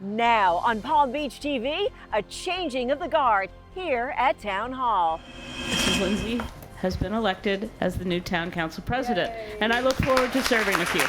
Now on Palm Beach TV, a changing of the guard here at Town Hall. Mrs. Lindsay has been elected as the new Town Council President, and I look forward to serving with you.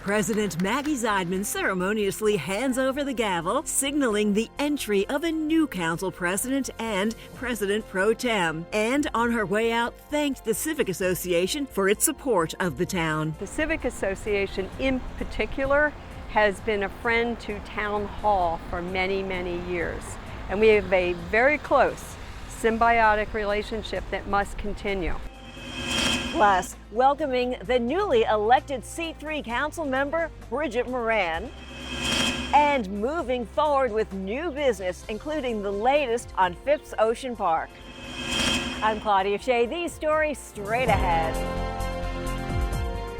President Maggie Zeidman ceremoniously hands over the gavel, signaling the entry of a new council president and president pro tem. And on her way out, thanked the Civic Association for its support of the town. The Civic Association in particular has been a friend to Town Hall for many, many years. And we have a very close symbiotic relationship that must continue. Plus, welcoming the newly elected C3 council member, Bridget Moran, and moving forward with new business, including the latest on Phipps Ocean Park. I'm Claudia Shea. These stories straight ahead.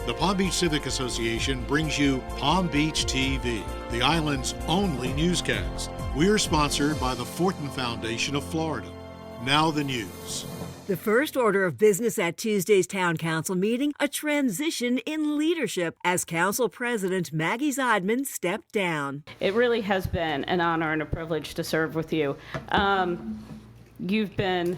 The Palm Beach Civic Association brings you Palm Beach TV, the island's only newscast. We're sponsored by the Fortin Foundation of Florida. Now the news. The first order of business at Tuesday's Town Council meeting, a transition in leadership as Council President Maggie Zeidman stepped down. It really has been an honor and a privilege to serve with you. You've been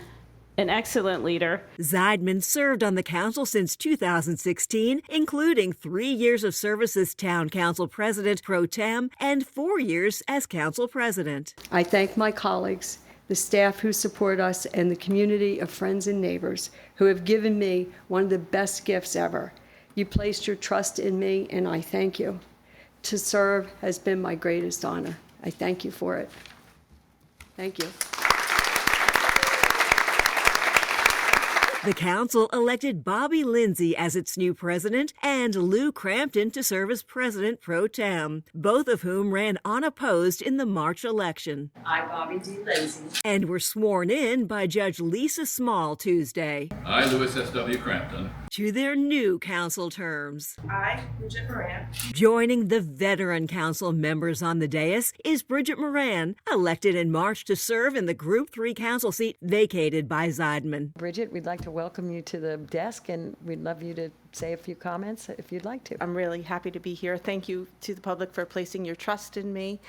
an excellent leader. Zeidman served on the council since 2016, including 3 years of service as Town Council President pro tem and 4 years as Council President. I thank my colleagues, the staff who support us, and the community of friends and neighbors who have given me one of the best gifts ever. You placed your trust in me, and I thank you. To serve has been my greatest honor. I thank you for it. Thank you. The council elected Bobby Lindsay as its new president and Lou Crampton to serve as president pro tem, both of whom ran unopposed in the March election. I, Bobby D. Lindsay. And were sworn in by Judge Lisa Small Tuesday. I, Louis S.W. Crampton. To their new council terms. I, Bridget Moran. Joining the veteran council members on the dais is Bridget Moran, elected in March to serve in the Group 3 council seat vacated by Zeidman. Bridget, we'd like to welcome you to the desk, and we'd love you to say a few comments if you'd like to. I'm really happy to be here. Thank you to the public for placing your trust in me.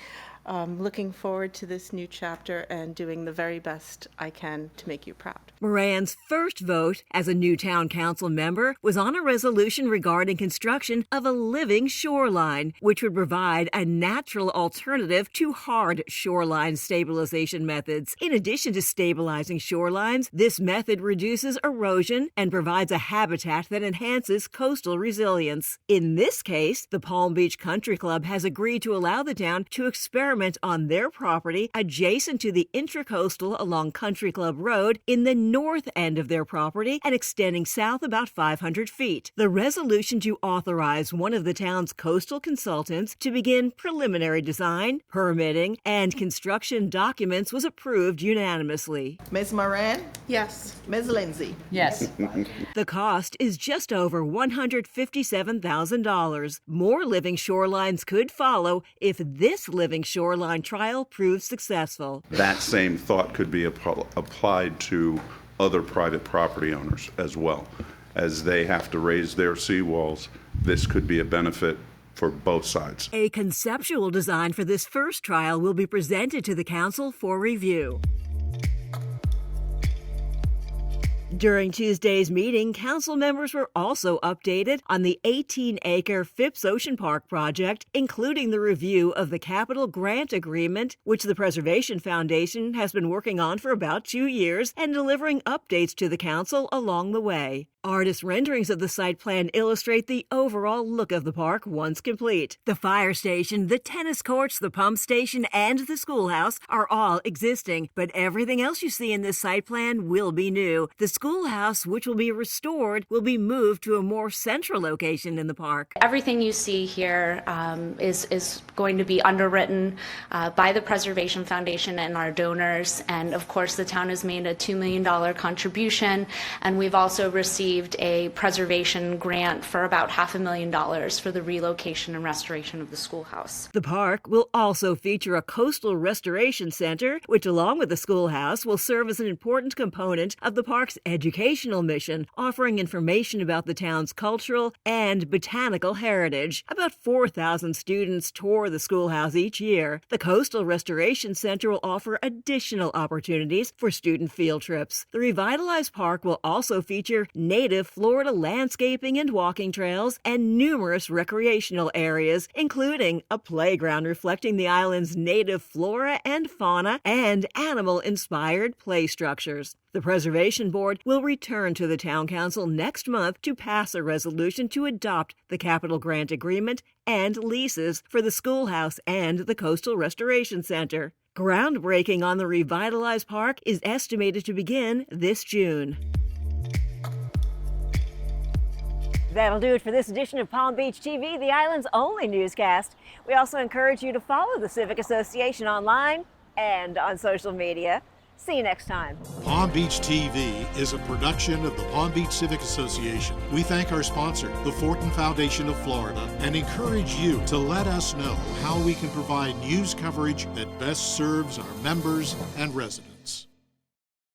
Looking forward to this new chapter and doing the very best I can to make you proud. Moran's first vote as a new town council member was on a resolution regarding construction of a living shoreline, which would provide a natural alternative to hard shoreline stabilization methods. In addition to stabilizing shorelines, this method reduces erosion and provides a habitat that enhances coastal resilience. In this case, the Palm Beach Country Club has agreed to allow the town to experiment on their property adjacent to the intracoastal along Country Club Road in the north end of their property and extending south about 500 feet. The resolution to authorize one of the town's coastal consultants to begin preliminary design, permitting, and construction documents was approved unanimously. Ms. Moran? Yes. Ms. Lindsay? Yes. The cost is just over $157,000. More living shorelines could follow if this living shoreline trial proves successful. That same thought could be applied to other private property owners as well. As they have to raise their seawalls, this could be a benefit for both sides. A conceptual design for this first trial will be presented to the council for review. During Tuesday's meeting, council members were also updated on the 18-acre Phipps Ocean Park project, including the review of the capital grant agreement, which the Preservation Foundation has been working on for about 2 years, and delivering updates to the council along the way. Artist renderings of the site plan illustrate the overall look of the park once complete. The fire station, the tennis courts, the pump station, and the schoolhouse are all existing, but everything else you see in this site plan will be new. The schoolhouse, which will be restored, will be moved to a more central location in the park. Everything you see here is going to be underwritten by the Preservation Foundation and our donors, and of course the town has made a $2 million contribution, and we've also received a preservation grant for about $500,000 for the relocation and restoration of the schoolhouse. The park will also feature a coastal restoration center, which along with the schoolhouse will serve as an important component of the park's educational mission, offering information about the town's cultural and botanical heritage. About 4,000 students tour the schoolhouse each year. The Coastal Restoration Center will offer additional opportunities for student field trips. The revitalized park will also feature native Florida landscaping and walking trails and numerous recreational areas, including a playground reflecting the island's native flora and fauna and animal-inspired play structures. The Preservation Board will return to the Town Council next month to pass a resolution to adopt the capital grant agreement and leases for the schoolhouse and the Coastal Restoration Center. Groundbreaking on the revitalized park is estimated to begin this June. That'll do it for this edition of Palm Beach TV, the island's only newscast. We also encourage you to follow the Civic Association online and on social media. See you next time. Palm Beach TV is a production of the Palm Beach Civic Association. We thank our sponsor, the Fortin Foundation of Florida, and encourage you to let us know how we can provide news coverage that best serves our members and residents.